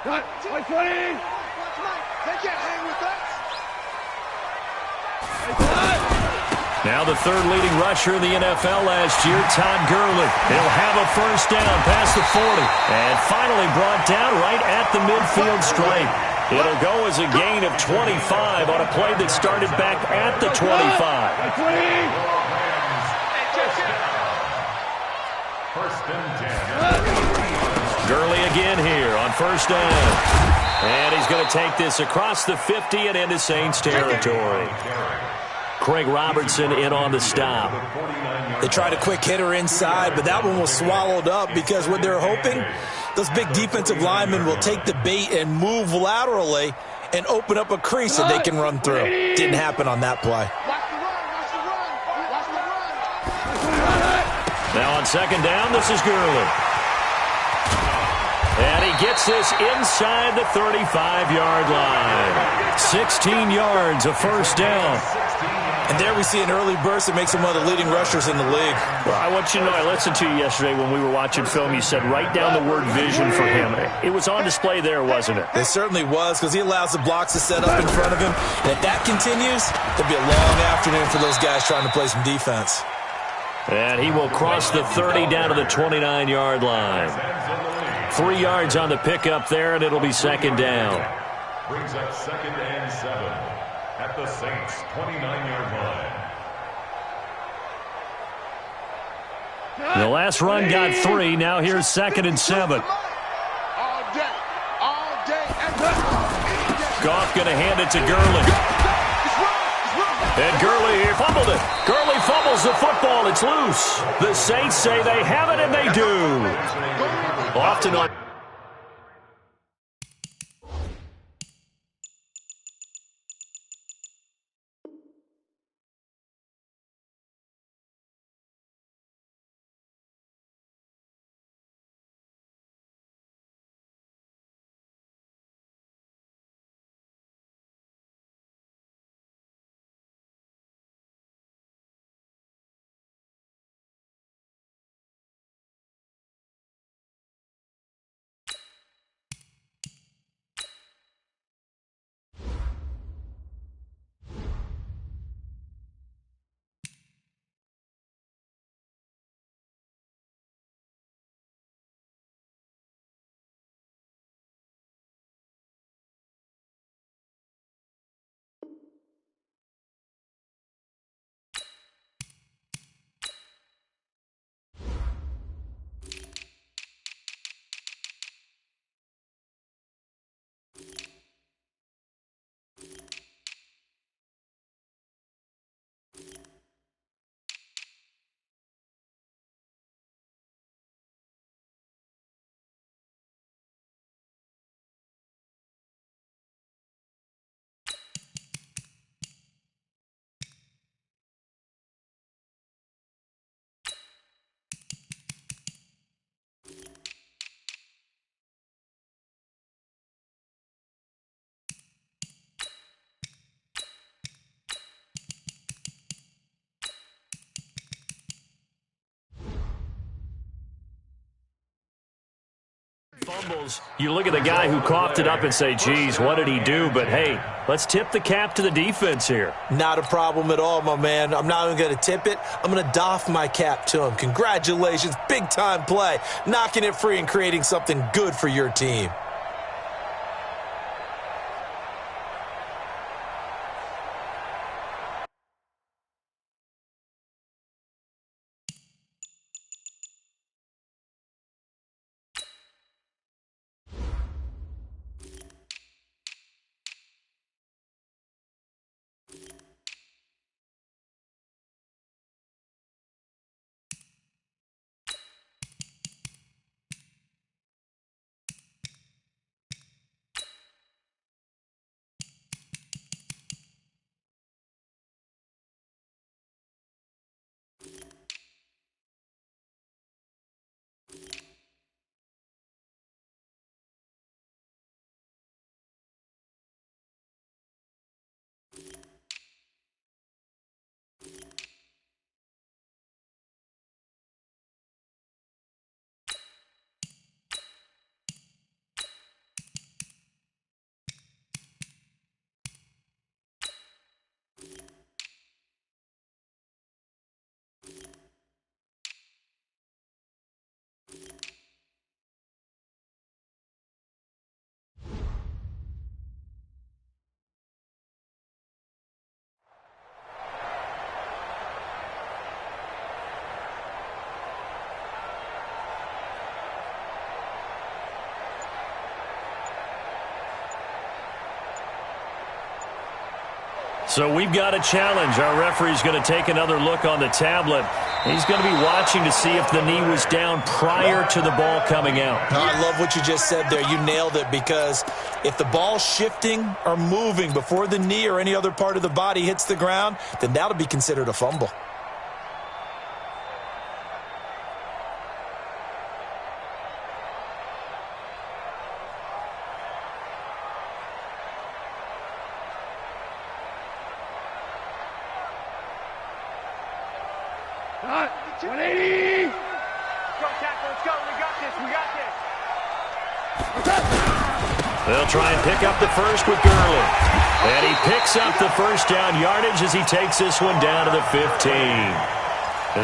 Now the third leading rusher in the NFL last year, Todd Gurley. He'll have a first down past the 40. And finally brought down right at the midfield stripe. It'll go as a gain of 25 on a play that started back at the 25. First and 10. Gurley again here on first down. And he's going to take this across the 50 and into Saints territory. Craig Robertson in on the stop. They tried a quick hitter inside, but that one was swallowed up because what they're hoping, those big defensive linemen will take the bait and move laterally and open up a crease that they can run through. Didn't happen on that play. Now on second down, this is Gurley. And he gets this inside the 35-yard line. 16 yards, a first down. And there we see an early burst that makes him one of the leading rushers in the league. Well, I want you to know, I listened to you yesterday when we were watching film. You said write down the word vision for him. It was on display there, wasn't it? It certainly was, because he allows the blocks to set up in front of him. And if that continues, it'll be a long afternoon for those guys trying to play some defense. And he will cross the 30 down to the 29-yard line. 3 yards on the pickup there, and it'll be second down. Brings up second and 7 at the Saints' 29-yard line. The last run got 3. Now here's second and 7. Goff going to hand it to Gurley. And Gurley here fumbled it. Gurley fumbles the football. It's loose. The Saints say they have it, and they do. Often on. Fumbles, you look at the guy who coughed it up and say, geez, what did he do? But, hey, let's tip the cap to the defense here. Not a problem at all, my man. I'm not even going to tip it. I'm going to doff my cap to him. Congratulations, big-time play. Knocking it free and creating something good for your team. So we've got a challenge. Our referee's going to take another look on the tablet. He's going to be watching to see if the knee was down prior to the ball coming out. I love what you just said there. You nailed it, because if the ball's shifting or moving before the knee or any other part of the body hits the ground, then that'll be considered a fumble. Cut. 180. Let's go, tackle. Let's go. We got this. We got this. They'll try and pick up the first with Gurley. And he picks up the first down yardage as he takes this one down to the 15.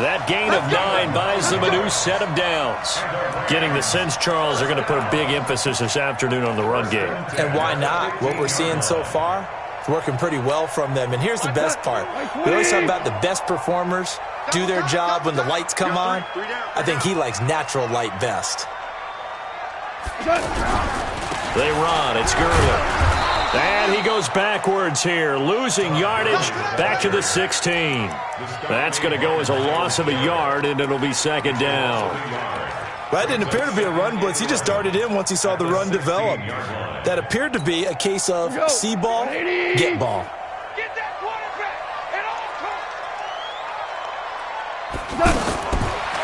That gain of 9 buys them a new set of downs. Getting the sense, Charles, are going to put a big emphasis this afternoon on the run game. And why not? What we're seeing so far, it's working pretty well from them. And here's the best part. We always talk about the best performers do their job when the lights come on. I think he likes natural light best. They run. It's Gurley. And he goes backwards here, losing yardage back to the 16. That's going to go as a loss of a yard, and it'll be second down. That didn't appear to be a run blitz. He just darted in once he saw the run develop. That appered to be a case of see ball, get ball. Get that quarterback at all costs.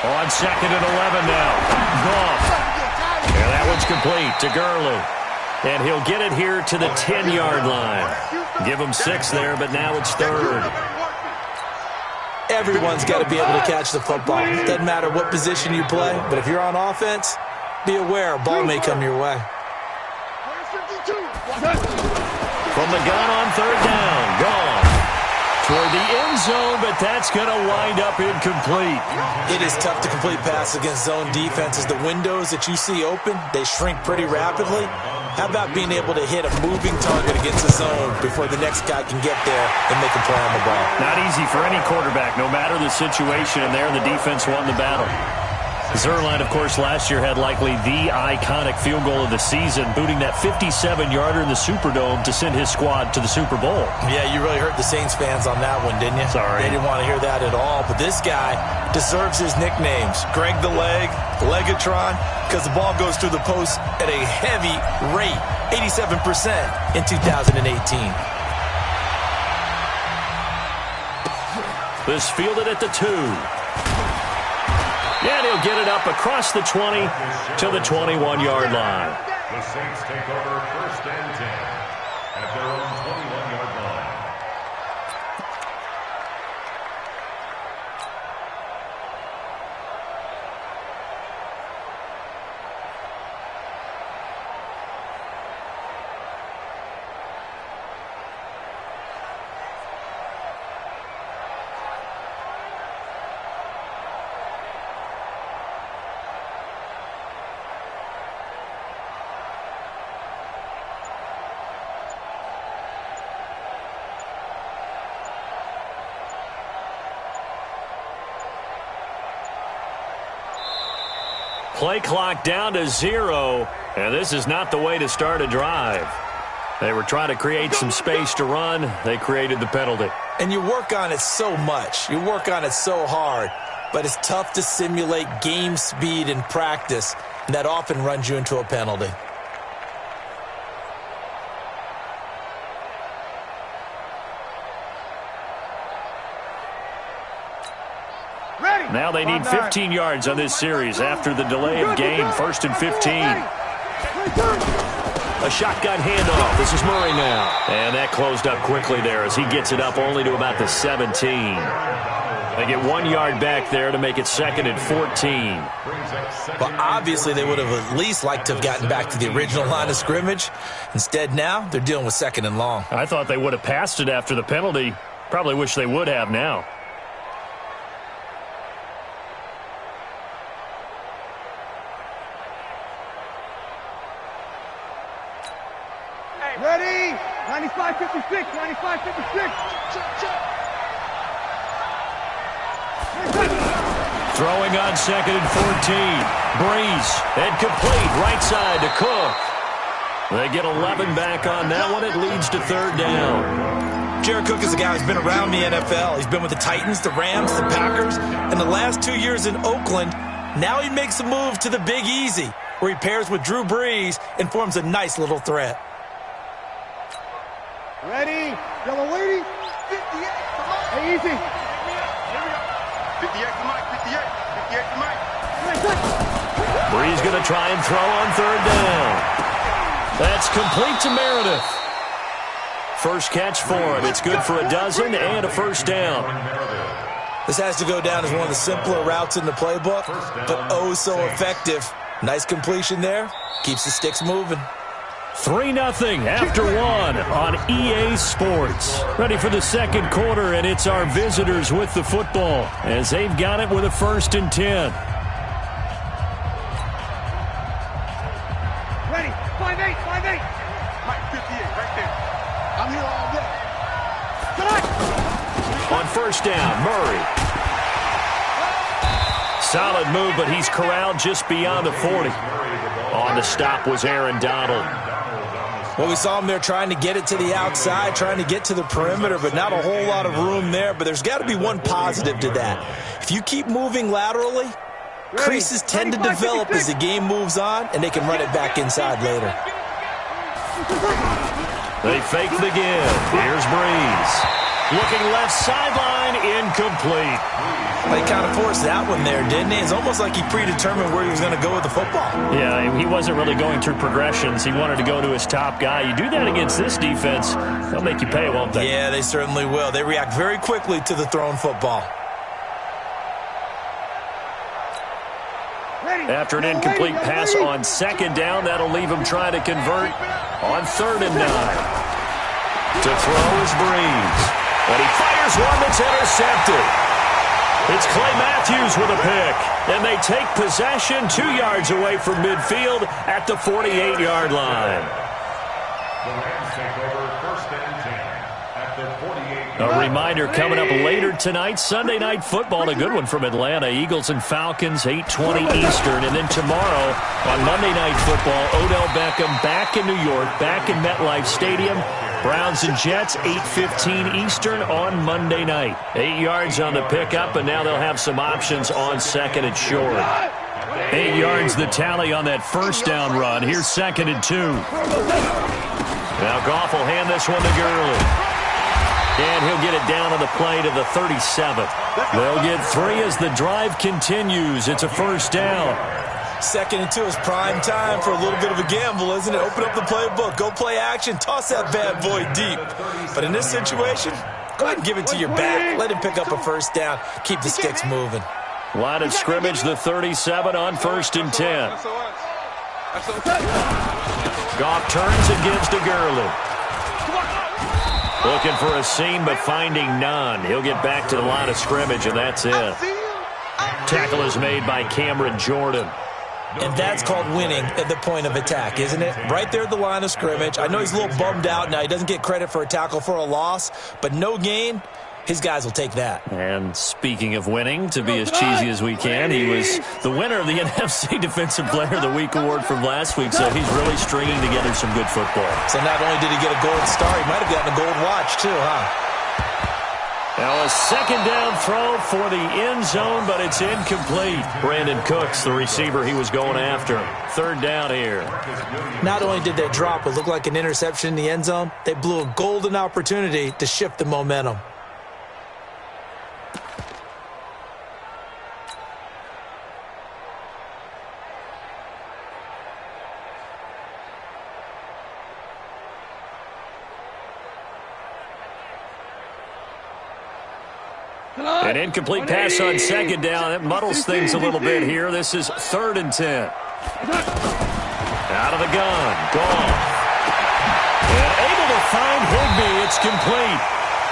On second and 11 now. Goff. And that one's complete to Gurley. And he'll get it here to the 10-yard line. Give him 6 there, but now it's third. Everyone's got to be able to catch the football. Doesn't matter what position you play, but if you're on offense, be aware a ball may come your way. From the gun on third down. Gone. Toward the end zone, but that's going to wind up incomplete. It is tough to complete passes against zone defenses. The windows that you see open, they shrink pretty rapidly. How about being able to hit a moving target against the zone before the next guy can get there and make a play on the ball? Not easy for any quarterback, no matter the situation, and there the defense won the battle. Zerline, of course, last year had likely the iconic field goal of the season, booting that 57-yarder in the Superdome to send his squad to the Super Bowl. Yeah, you really hurt the Saints fans on that one, didn't you? Sorry. They didn't want to hear that at all. But this guy deserves his nicknames. Greg the Leg, Legatron, because the ball goes through the post at a heavy rate, 87% in 2018. This fielded at the 2. And he'll get it up across the 20 to the 21-yard line. The Saints take over first and 10 at their own 21-yard line. Play clock down to 0, and this is not the way to start a drive. They were trying to create some space to run. They created the penalty. And you work on it so much. You work on it so hard. But it's tough to simulate game speed in practice, and that often runs you into a penalty. Now they need 15 yards on this series after the delay of game. 1st and 15. A shotgun handoff. This is Murray now. And that closed up quickly there as he gets it up only to about the 17. They get 1 yard back there to make it 2nd and 14. Well, obviously they would have at least liked to have gotten back to the original line of scrimmage. Instead now they're dealing with 2nd and long. I thought they would have passed it after the penalty. Probably wish they would have now. Ready? 95-56. 95-56. Throwing on 2nd and 14. Breeze. And complete. Right side to Cook. They get 11 back on that one. It leads to 3rd down. Jared Cook is a guy who's been around the NFL. He's been with the Titans, the Rams, the Packers, and the last 2 years in Oakland. Now he makes a move to the Big Easy, where he pairs with Drew Brees and forms a nice little threat. Ready? Yellow lady. 58. Hey, easy. 58 to Mike. 58 to Mike. Brees going to try and throw on third down. That's complete to Meredith. First catch for him. It's good for a dozen and a first down. This has to go down as one of the simpler routes in the playbook, but oh so effective. Nice completion there. Keeps the sticks moving. 3-0 after one on EA Sports. Ready for the second quarter, and it's our visitors with the football as they've got it with a 1st and 10. Ready? 5-8. Mike, 58 right there. I'm here all day. On first down, Murray. Solid move, but he's corralled just beyond the 40. On the stop was Aaron Donald. Well, we saw him there trying to get it to the outside, trying to get to the perimeter, but not a whole lot of room there. But there's got to be one positive to that. If you keep moving laterally, creases tend to develop as the game moves on, and they can run it back inside later. They fake the give. Here's Brees. Looking left sideline, incomplete. Well, he kind of forced that one there, didn't he? It's almost like he predetermined where he was going to go with the football. Yeah, he wasn't really going through progressions. He wanted to go to his top guy. You do that against this defense, they'll make you pay, won't they? Yeah, they certainly will. They react very quickly to the thrown football. After an incomplete pass on second down, that'll leave him trying to convert on 3rd and 9. To throw is Brees. And he fires one that's intercepted. It's Clay Matthews with a pick. And they take possession 2 yards away from midfield at the 48-yard line. The Rams take over 1st and 10 at the 48. A reminder coming up later tonight, Sunday Night Football, a good one from Atlanta. Eagles and Falcons, 8:20 Eastern. And then tomorrow on Monday Night Football, Odell Beckham back in New York, back in MetLife Stadium. Browns and Jets, 8:15 Eastern on Monday night. 8 yards on the pickup, and now they'll have some options on 2nd and short. 8 yards the tally on that first down run. Here's 2nd and 2. Now Goff will hand this one to Gurley. And he'll get it down on the play to the 37. They'll get 3 as the drive continues. It's a first down. 2nd and 2 is prime time for a little bit of a gamble, isn't it? Open up the playbook, go play action, toss that bad boy deep. But in this situation, go ahead and give it to your back. Let him pick up a first down. Keep the sticks moving. Line of scrimmage, the 37 on 1st and 10. Goff turns and gives to Gurley. Looking for a seam, but finding none. He'll get back to the line of scrimmage, and that's it. Tackle is made by Cameron Jordan. And that's called winning at the point of attack, isn't it? Right there at the line of scrimmage. I know he's a little bummed out now. He doesn't get credit for a tackle for a loss, but no gain, his guys will take that. And speaking of winning, to be as cheesy as we can, he was the winner of the NFC Defensive Player of the Week award from last week, so he's really stringing together some good football. So not only did he get a gold star, he might have gotten a gold watch too, huh? Now a second down throw for the end zone, but it's incomplete. Brandon Cooks, the receiver he was going after. 3rd down here. Not only did they drop what looked like an interception in the end zone, they blew a golden opportunity to shift the momentum. An incomplete pass on second down. It muddles things a little bit here. This is 3rd and 10. Out of the gun. Gone. And able to find Higbee. It's complete.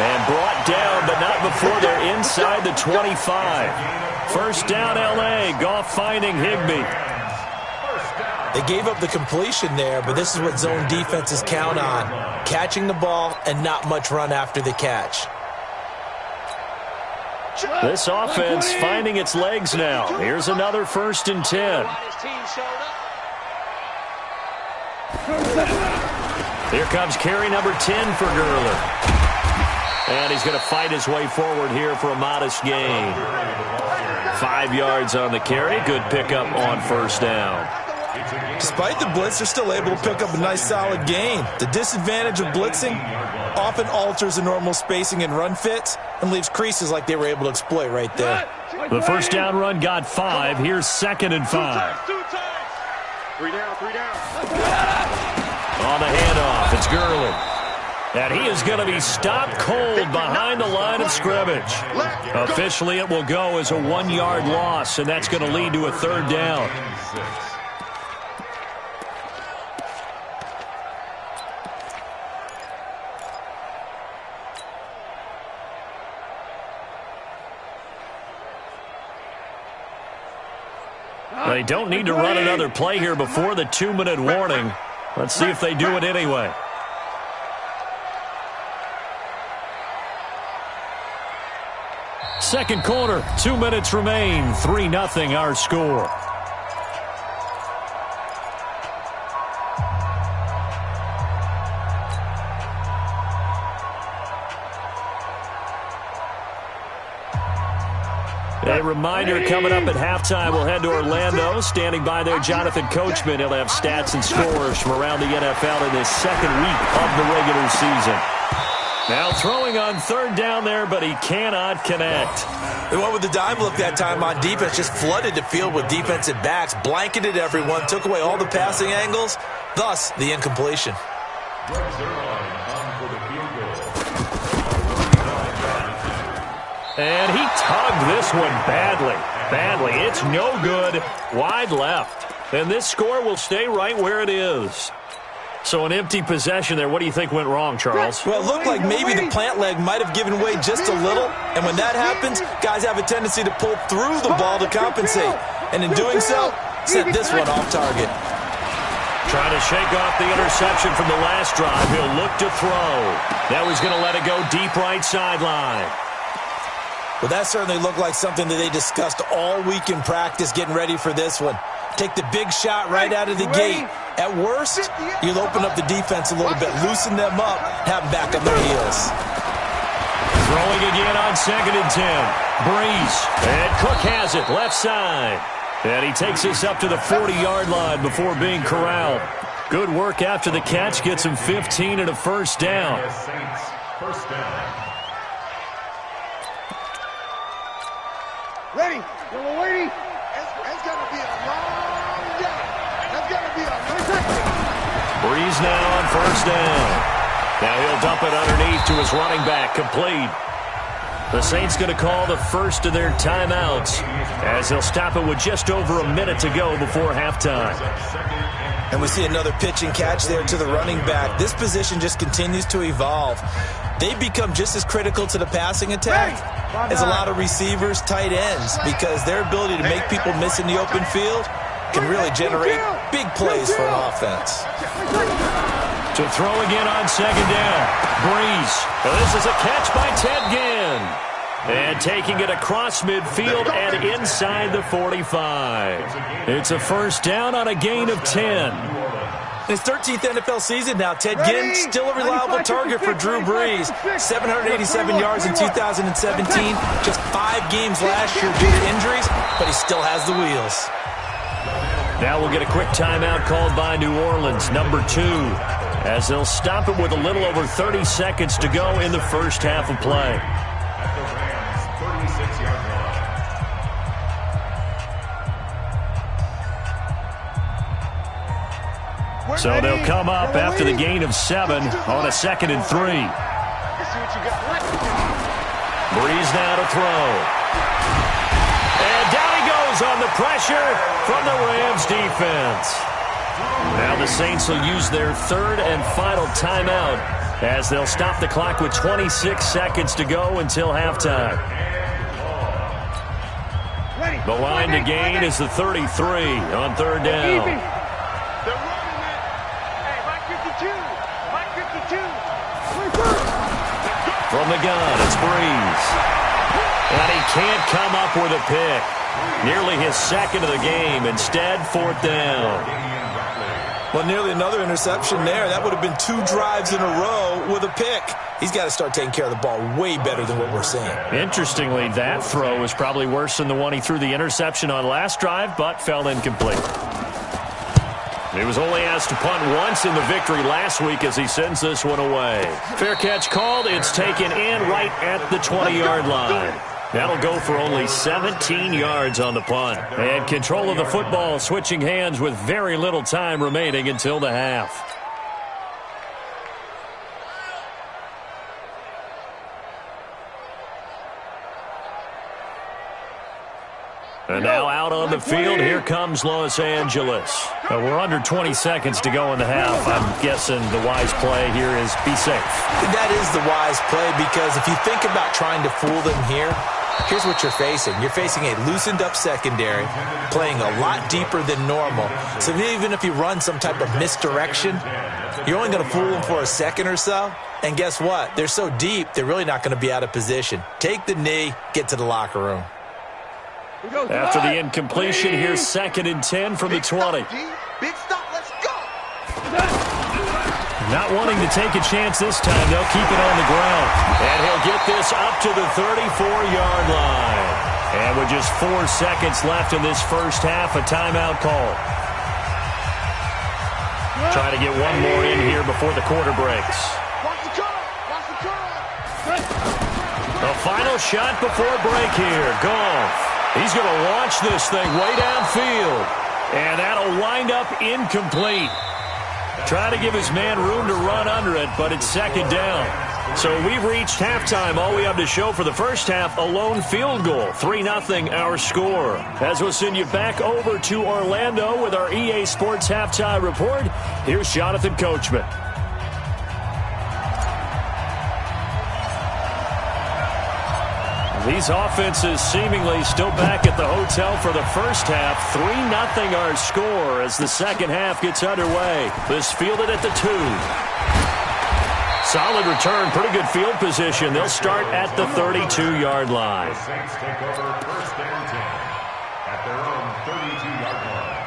And brought down, but not before they're inside the 25. First down, L.A. Goff finding Higbee. They gave up the completion there, but this is what zone defenses count on. Catching the ball and not much run after the catch. This offense finding its legs now. Here's another 1st and 10. Here comes carry number 10 for Gurley. And he's going to fight his way forward here for a modest gain. 5 yards on the carry. Good pickup on first down. Despite the blitz, they're still able to pick up a nice solid gain. The disadvantage of blitzing often alters the normal spacing and run fits and leaves creases like they were able to exploit right there. The first down run got 5. Here's 2nd and 5. 2 times. 3 down, 3 down. On the handoff, it's Gurley. And he is going to be stopped cold behind the line of scrimmage. Officially, it will go as a 1-yard loss, and that's going to lead to a 3rd down. They don't need to run another play here before the 2-minute warning. Let's see if they do it anyway. Second quarter, 2 minutes remain. 3-0 our score. A reminder, coming up at halftime, we'll head to Orlando. Standing by there, Jonathan Coachman. He'll have stats and scores from around the NFL in this second week of the regular season. Now throwing on 3rd down there, but he cannot connect. They went with the dime look that time on defense, just flooded the field with defensive backs, blanketed everyone, took away all the passing angles, thus the incompletion. And he tugged this one badly. It's no good. Wide left. And this score will stay right where it is. So an empty possession there. What do you think went wrong, Charles? Well, it looked like maybe the plant leg might have given way just a little. And when that happens, guys have a tendency to pull through the ball to compensate. And in doing so, sent this one off target. Trying to shake off the interception from the last drive. He'll look to throw. Now he's going to let it go deep right sideline. Well, that certainly looked like something that they discussed all week in practice getting ready for this one. Take the big shot right out of the gate. At worst, you'll open up the defense a little bit, loosen them up, have them back on their heels. Throwing again on 2nd and 10. Breeze. And Cook has it, left side. And he takes us up to the 40-yard line before being corralled. Good work after the catch. Gets him 15 and a first down. First down. Ready. We're waiting. It's going to be a long day. It's going to be a long. Breeze now on first down. Now he'll dump it underneath to his running back. Complete. The Saints going to call the first of their timeouts as they'll stop it with just over a minute to go before halftime. And we see another pitch and catch there to the running back. This position just continues to evolve. They become just as critical to the passing attack as a lot of receivers, tight ends, because their ability to make people miss in the open field can really generate big plays for an offense. To throw again on 2nd down. Breeze. Now this is a catch by Ted Ginn. And taking it across midfield and inside the 45. It's a first down on a gain of 10. In his 13th NFL season now, Ted Ginn still a reliable target for Drew Brees. 787 yards in 2017. Just 5 games last year due to injuries, but he still has the wheels. Now we'll get a quick timeout called by New Orleans, number 2, as they'll stop it with a little over 30 seconds to go in the first half of play. So they'll come up after the gain of 7 on a 2nd and 3. Breeze now to throw. And down he goes on the pressure from the Rams defense. Now the Saints will use their 3rd and final timeout as they'll stop the clock with 26 seconds to go until halftime. The line to gain is the 33 on 3rd down. From the gun, it's Breeze. And he can't come up with a pick. Nearly his 2nd of the game. Instead, 4th down. Well, nearly another interception there. That would have been 2 drives in a row with a pick. He's got to start taking care of the ball way better than what we're seeing. Interestingly, that throw was probably worse than the one he threw the interception on last drive, but fell incomplete. He was only asked to punt once in the victory last week as he sends this one away. Fair catch called. It's taken in right at the 20-yard line. That'll go for only 17 yards on the punt. And control of the football switching hands with very little time remaining until the half. And now out on the field, here comes Los Angeles. We're under 20 seconds to go in the half. I'm guessing the wise play here is be safe. That is the wise play, because if you think about trying to fool them here, here's what you're facing. You're facing a loosened-up secondary, playing a lot deeper than normal. So even if you run some type of misdirection, you're only going to fool them for a second or so. And guess what? They're so deep, they're really not going to be out of position. Take the knee, get to the locker room. After the incompletion, here's 2nd and 10 from the 20. Big stop, let's go. Not wanting to take a chance this time, they'll keep it on the ground. And he'll get this up to the 34-yard line. And with just 4 seconds left in this first half, a timeout call. Trying to get one more in here before the quarter breaks. Watch the curl. Watch the curl. The final shot before break here. Goff. He's going to launch this thing way downfield. And that'll wind up incomplete. Try to give his man room to run under it, but it's 2nd down. So we've reached halftime. All we have to show for the first half, a lone field goal. 3-0 our score. As we'll send you back over to Orlando with our EA Sports Halftime Report, here's Jonathan Coachman. These offenses seemingly still back at the hotel for the first half. 3-0 our score as the second half gets underway. This fielded at the 2. Solid return, pretty good field position. They'll start at the 32-yard line. The Saints take over 1st and 10 at their own 32-yard line.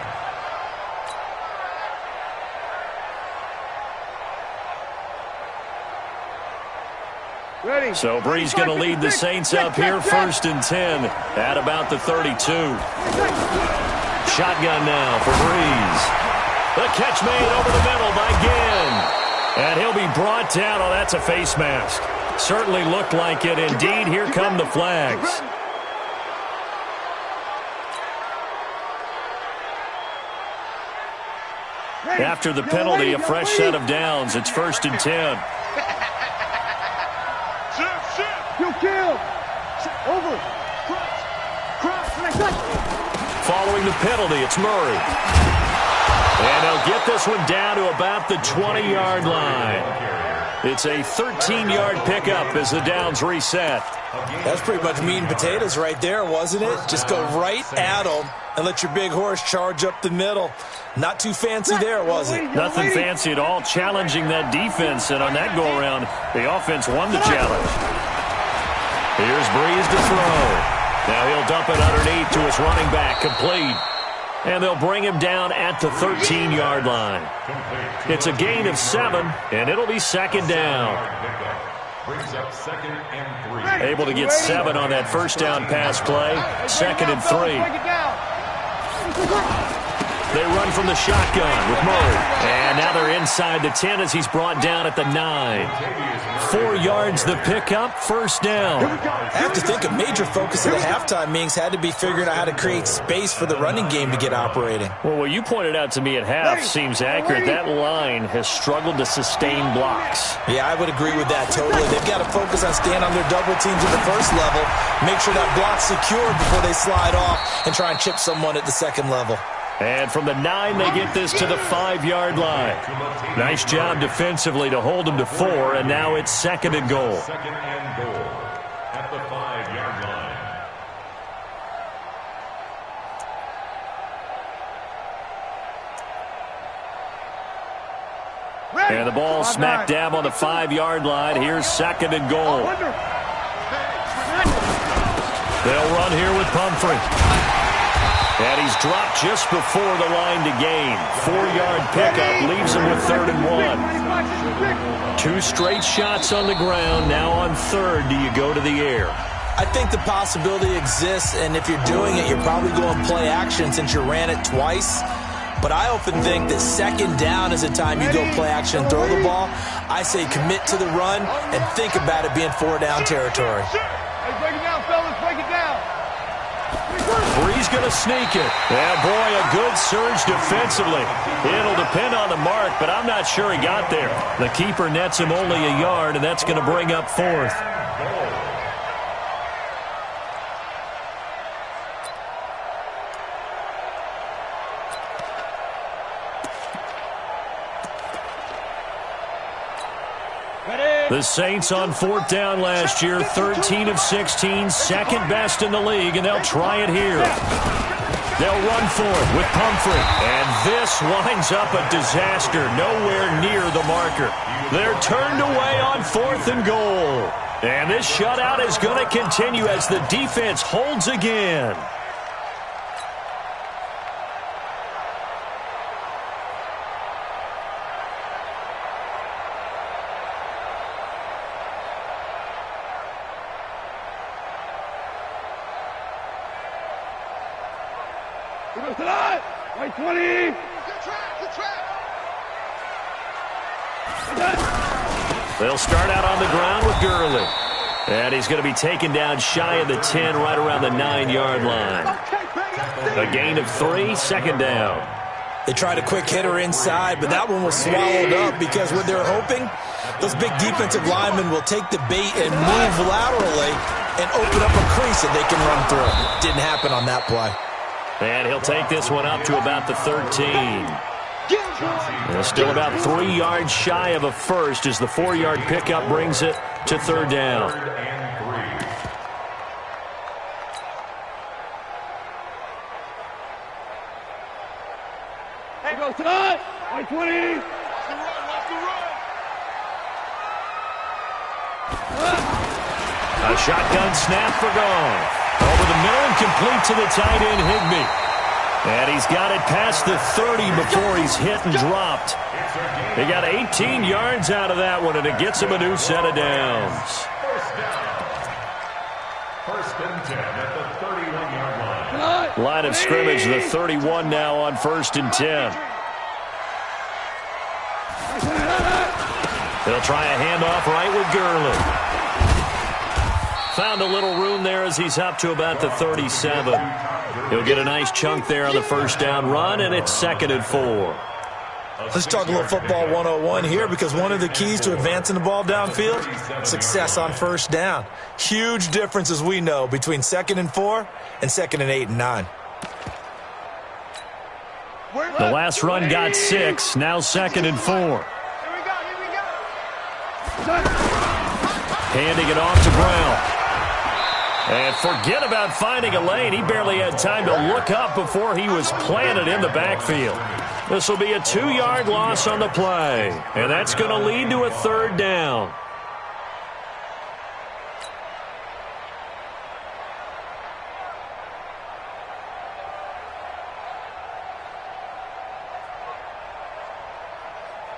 Ready. So Brees going to lead the Saints up here, 1st and 10 at about the 32. Shotgun now for Brees. The catch made over the middle by Ginn. And he'll be brought down. Oh, that's a face mask. Certainly looked like it. Indeed, here come the flags. After the penalty, a fresh set of downs. It's 1st and 10. Kill. Over. Cross. Following the penalty, it's Murray. And they'll get this one down to about the 20-yard line. It's a 13-yard pickup as the downs reset. That's pretty much meat and potatoes right there, wasn't it? Just go right at them and let your big horse charge up the middle. Not too fancy there, was it? Nothing fancy at all, challenging that defense. And on that go-around, the offense won the challenge. Here's Brees to throw. Now he'll dump it underneath to his running back, complete. And they'll bring him down at the 13-yard line. It's a gain of 7, and it'll be 2nd down. Brings up 2nd and 3. Able to get 7 on that first down pass play. 2nd and 3. They run from the shotgun with Murray. And now they're inside the 10 as he's brought down at the 9. 4 yards the pickup, 1st down. I have to think a major focus of the halftime meetings had to be figuring out how to create space for the running game to get operating. Well, what you pointed out to me at half seems accurate. That line has struggled to sustain blocks. Yeah, I would agree with that totally. They've got to focus on staying on their double teams at the first level, make sure that block's secured before they slide off and try and chip someone at the second level. And from the 9, they get this to the 5-yard line. Nice job defensively to hold them to 4, and now it's 2nd and goal. 2nd and goal at the 5-yard line. And the ball smack dab on the 5-yard line. Here's 2nd and goal. They'll run here with Pumphrey. And he's dropped just before the line to gain. 4-yard pickup leaves him with 3rd and 1. 2 straight shots on the ground. Now on 3rd, do you go to the air? I think the possibility exists, and if you're doing it, you're probably going play action since you ran it twice. But I often think that 2nd down is the time you go play action and throw the ball. I say commit to the run and think about it being 4-down territory. Hey, break it down, fellas. Break it down. Bree's going to sneak it. And, boy, a good surge defensively. It'll depend on the mark, but I'm not sure he got there. The keeper nets him only a yard, and that's going to bring up 4th. The Saints on 4th down last year, 13 of 16, 2nd best in the league, and they'll try it here. They'll run for it with Pumphrey, and this winds up a disaster, nowhere near the marker. They're turned away on 4th and goal. And this shutout is going to continue as the defense holds again. White 20. Good track. They'll start out on the ground with Gurley. And he's going to be taken down shy of the 10, right around the 9-yard line. A gain of 3, 2nd down. They tried a quick hitter inside, but that one was swallowed up because what they're hoping, those big defensive linemen will take the bait and move laterally and open up a crease that they can run through. Didn't happen on that play. And he'll take this one up to about the 13. And still about 3 yards shy of a first as the 4-yard pickup brings it to 3rd down. Hey, go tonight. White 20. Watch the run. A shotgun snap for Goff. Over the middle and complete to the tight end, Higbee. And he's got it past the 30 before he's hit and dropped. He got 18 yards out of that one, and it gets him a new set of downs. First and 10 at the 31-yard line. Line of scrimmage, the 31 now on 1st and 10. They'll try a handoff right with Gurley. Found a little room there as he's up to about the 37. He'll get a nice chunk there on the 1st down run, and it's 2nd and 4. Let's talk a little football 101 here, because one of the keys to advancing the ball downfield, success on 1st down. Huge difference, as we know, between 2nd and 4 and 2nd and 8 and 9. The last run got 6, now 2nd and 4. Here we go. Handing it off to Brown. And forget about finding a lane. He barely had time to look up before he was planted in the backfield. This will be a 2-yard loss on the play. And that's going to lead to a 3rd down.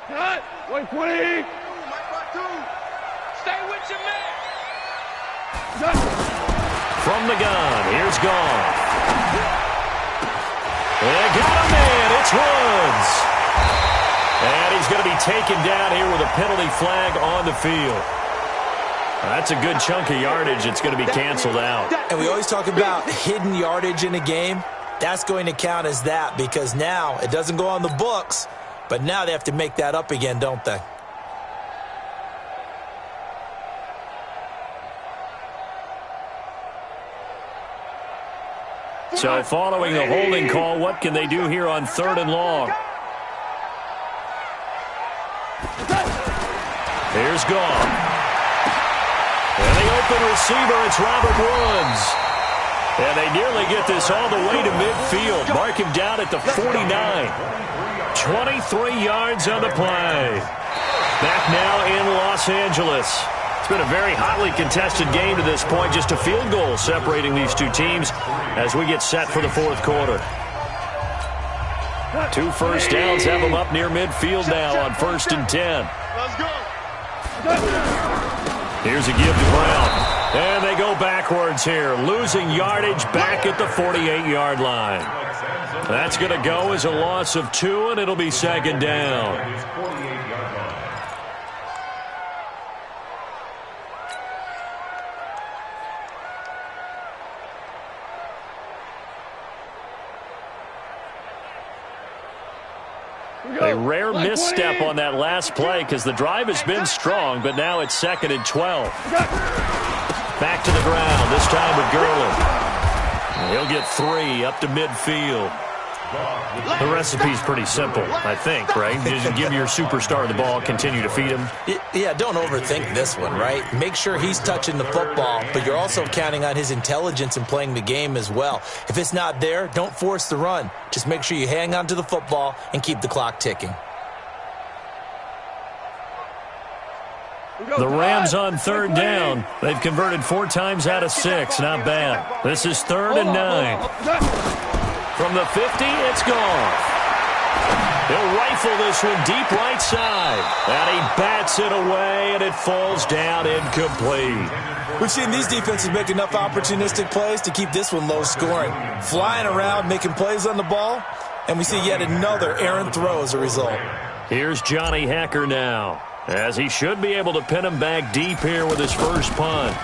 Cut. White 20. Stay with your man. From the gun, here's Goff. They got a man, it's Woods. And he's going to be taken down here with a penalty flag on the field. That's a good chunk of yardage. It's going to be canceled out. And we always talk about hidden yardage in a game. That's going to count as that, because now it doesn't go on the books, but now they have to make that up again, don't they? So following the holding call, what can they do here on 3rd and long? Here's Goff. And the open receiver, it's Robert Woods. And they nearly get this all the way to midfield. Mark him down at the 49. 23 yards on the play. Back now in Los Angeles. It's been a very hotly contested game to this point. Just a field goal separating these two teams. as we get set for the fourth quarter. 2 first downs have them up near midfield now on 1st and 10. Let's go. Here's a give to Brown. And they go backwards here, losing yardage back at the 48-yard line. That's going to go as a loss of 2, and it'll be 2nd down. A rare misstep on that last play because the drive has been strong, but now it's 2nd and 12. Back to the ground, this time with Gurley. He'll get 3 up to midfield. The recipe's pretty simple, I think, right? Just give your superstar the ball, continue to feed him. Yeah, don't overthink this one, right? Make sure he's touching the football, but you're also counting on his intelligence in playing the game as well. If it's not there, don't force the run. Just make sure you hang on to the football and keep the clock ticking. The Rams on 3rd down. They've converted 4 times out of 6. Not bad. This is 3rd and 9. From the 50, it's gone. He'll rifle this one deep right side. And he bats it away, and it falls down incomplete. We've seen these defenses make enough opportunistic plays to keep this one low scoring. Flying around, making plays on the ball, and we see yet another errant throw as a result. Here's Johnny Hacker now, as he should be able to pin him back deep here with his first punt.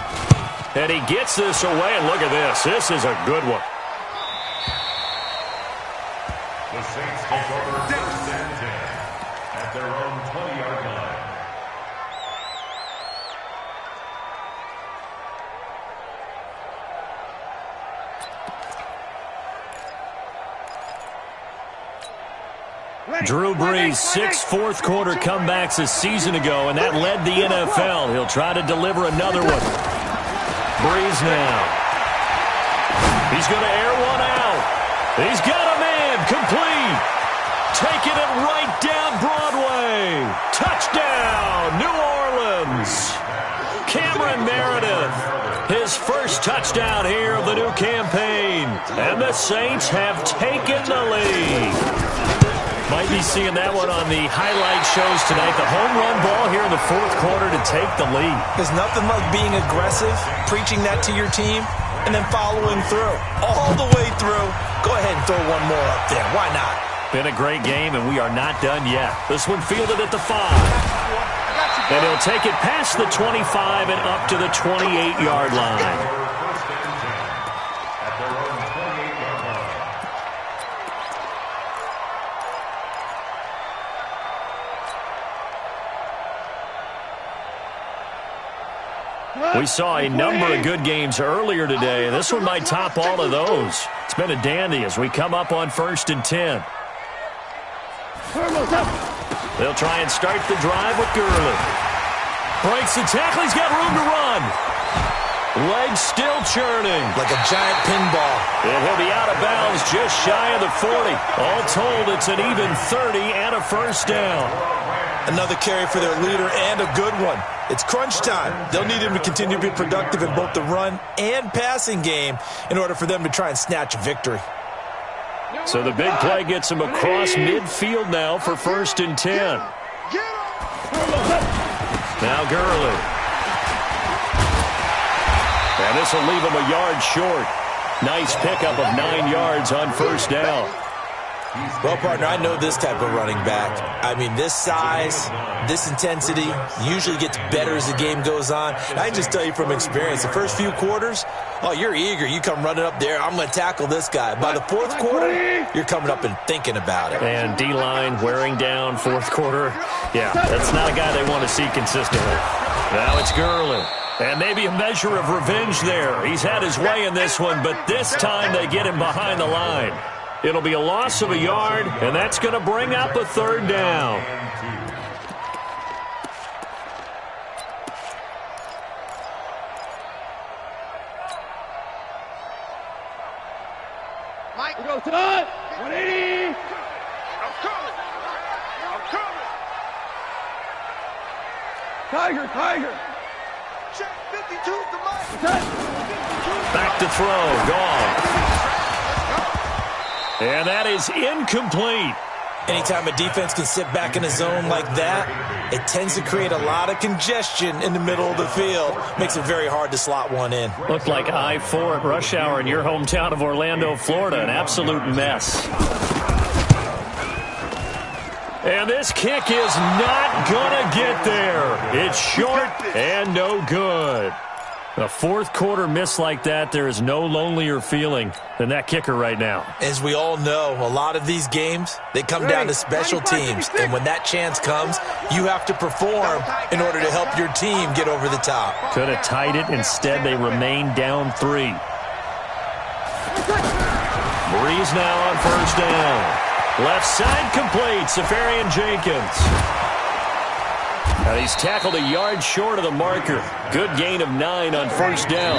And he gets this away, and look at this. This is a good one. The Saints take over 1st and 10 at their own 20-yard line. Drew Brees, 6 fourth-quarter comebacks a season ago, and that led the NFL. He'll try to deliver another one. Brees now. He's going to air one out. He's got a man. Complete. Taking it right down Broadway. Touchdown, New Orleans. Cameron Meredith. His first touchdown here of the new campaign. And the Saints have taken the lead. Might be seeing that one on the highlight shows tonight. The home run ball here in the fourth quarter to take the lead. There's nothing like being aggressive, preaching that to your team, and then following through. All the way through. Go ahead and throw one more up there. Why not? Been a great game, and we are not done yet. This one fielded at the 5. And he'll take it past the 25 and up to the 28-yard line. We saw a number of good games earlier today, and this one might top all of those. It's been a dandy as we come up on 1st and 10. They'll try and start the drive with Gurley. Breaks the tackle. He's got room to run. Legs still churning. Like a giant pinball. And he'll be out of bounds just shy of the 40. All told, it's an even 30 and a first down. Another carry for their leader and a good one. It's crunch time. They'll need him to continue to be productive in both the run and passing game in order for them to try and snatch a victory. So the big play gets him across midfield now for 1st and 10. Now Gurley. And this will leave him a yard short. Nice pickup of 9 yards on 1st down. Well, partner, I know this type of running back. I mean, this size, this intensity usually gets better as the game goes on. And I can just tell you from experience, the first few quarters, oh, you're eager. You come running up there, I'm going to tackle this guy. By the fourth quarter, you're coming up and thinking about it. And D-line wearing down fourth quarter. Yeah, that's not a guy they want to see consistently. Now it's Gurley. And maybe a measure of revenge there. He's had his way in this one, but this time they get him behind the line. It'll be a loss of a yard, and that's going to bring up a 3rd down. Mike, go to 180. I'm coming. Tiger. Check 52 to Mike. Back to throw. Gone. And that is incomplete. Anytime a defense can sit back in a zone like that, it tends to create a lot of congestion in the middle of the field. Makes it very hard to slot one in. Looked like I-4 at rush hour in your hometown of Orlando, Florida. An absolute mess. And this kick is not going to get there. It's short and no good. A fourth quarter miss like that, there is no lonelier feeling than that kicker right now. As we all know, a lot of these games, they come down to special teams. And when that chance comes, you have to perform in order to help your team get over the top. Could have tied it. Instead, they remain down 3. Breeze now on first down. Left side complete. Safarian Jenkins. Now he's tackled a yard short of the marker. Good gain of 9 on first down.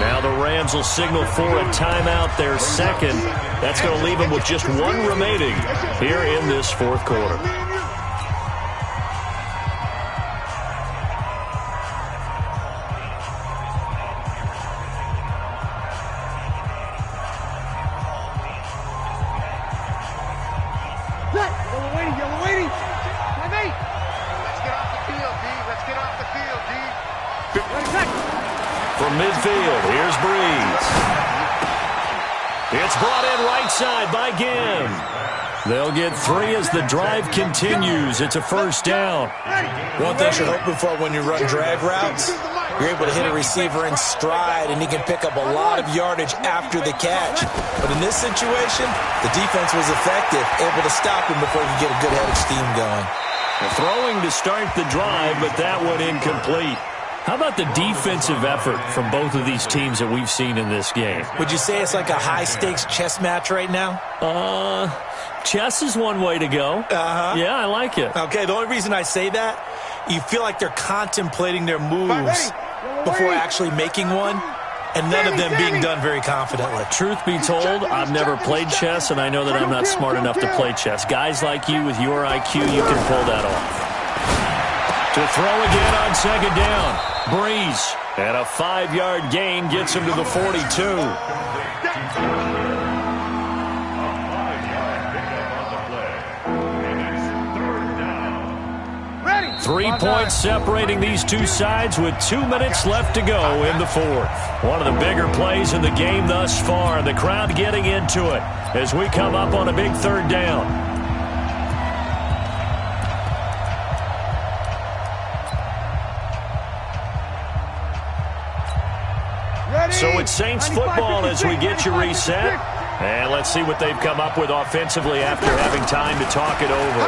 Now the Rams will signal for a timeout, their second. That's going to leave them with just 1 remaining here in this fourth quarter. From midfield, here's Breeze. It's brought in right side by Ginn. They'll get 3 as the drive continues. It's a first down. One thing you're hoping for when you run drag routes, you're able to hit a receiver in stride, and he can pick up a lot of yardage after the catch. But in this situation, the defense was effective, able to stop him before he could get a good head of steam going. Throwing to start the drive, but that one incomplete. How about the defensive effort from both of these teams that we've seen in this game? Would you say it's like a high-stakes chess match right now? Chess is one way to go. Yeah, I like it. Okay, the only reason I say that, you feel like they're contemplating their moves before actually making one, and none of them being done very confidently. Truth be told, I've never played chess, and I know that I'm not smart enough to play chess. Guys like you with your IQ, you can pull that off. To throw again on second down. Breeze. And a 5-yard gain gets him to the 42. 3 points separating these two sides with 2 minutes left to go in the fourth. One of the bigger plays in the game thus far. The crowd getting into it as we come up on a big third down. So it's Saints football as we get you reset. And let's see what they've come up with offensively after having time to talk it over.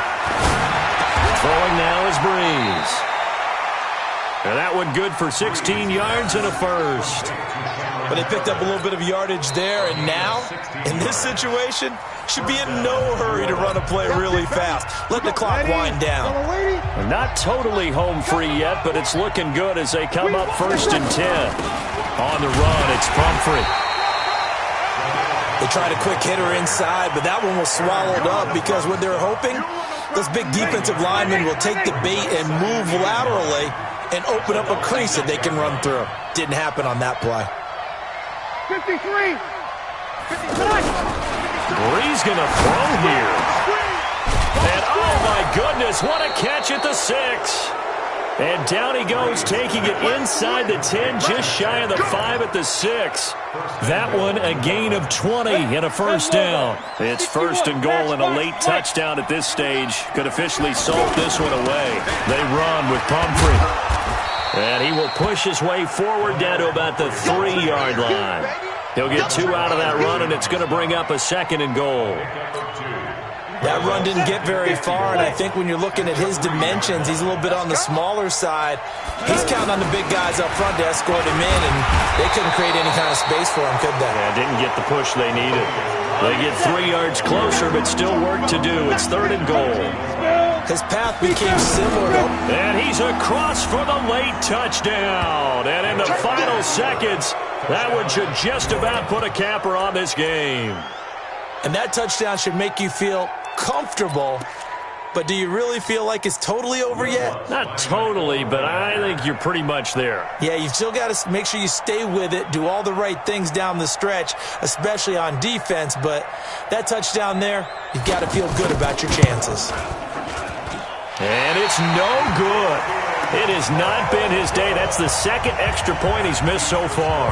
Throwing now is Breeze. And that one good for 16 yards and a first. But they picked up a little bit of yardage there, and now, in this situation, should be in no hurry to run a play really fast. Let the clock wind down. They're not totally home free yet, but it's looking good as they come up 1st and 10. On the run, it's Pumphrey. They tried a quick hitter inside, but that one was swallowed up because what they're hoping, those big defensive linemen will take the bait and move laterally and open up a crease that they can run through. Didn't happen on that play. 53. 59. Breeze going to throw here. And oh my goodness, what a catch at the 6. And down he goes, taking it inside the 10, just shy of the 5 at the 6. That one a gain of 20 and a first down. It's 1st and goal and a late touchdown at this stage. Could officially salt this one away. They run with Pumphrey. And he will push his way forward down to about the 3-yard line. He'll get 2 out of that run, and it's going to bring up a 2nd and goal. That run didn't get very far, and I think when you're looking at his dimensions, he's a little bit on the smaller side. He's counting on the big guys up front to escort him in, and they couldn't create any kind of space for him, could they? Yeah, didn't get the push they needed. They get 3 yards closer, but still work to do. It's 3rd and goal. His path became similar. And he's across for the late touchdown. And in the final seconds, that one should just about put a capper on this game. And that touchdown should make you feel comfortable but do you really feel like it's totally over yet? Not totally, but I think you're pretty much there. Yeah, you've still got to make sure you stay with it, do all the right things down the stretch, especially on defense, but that touchdown there, you've got to feel good about your chances. And it's no good. It has not been his day. That's the second extra point he's missed so far.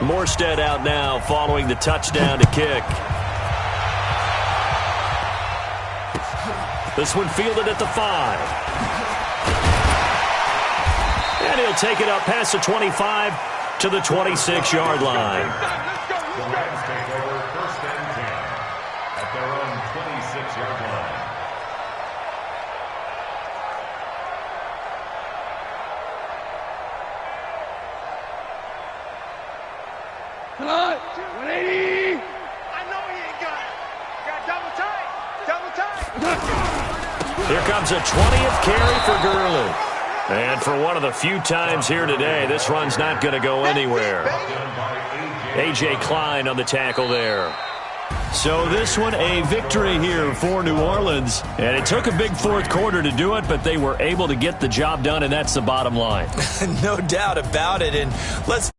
Morstead out now following the touchdown to kick. This one fielded at the 5. And he'll take it up past the 25 to the 26-yard line. The Rams take over 1st and 10 at their own 26-yard line. Come on, 180. I know he ain't got it. Got double tight. Double tight. Here comes a 20th carry for Gurley. And for one of the few times here today, this run's not going to go anywhere. A.J. Klein on the tackle there. So this one, a victory here for New Orleans. And it took a big fourth quarter to do it, but they were able to get the job done, and that's the bottom line. No doubt about it. And let's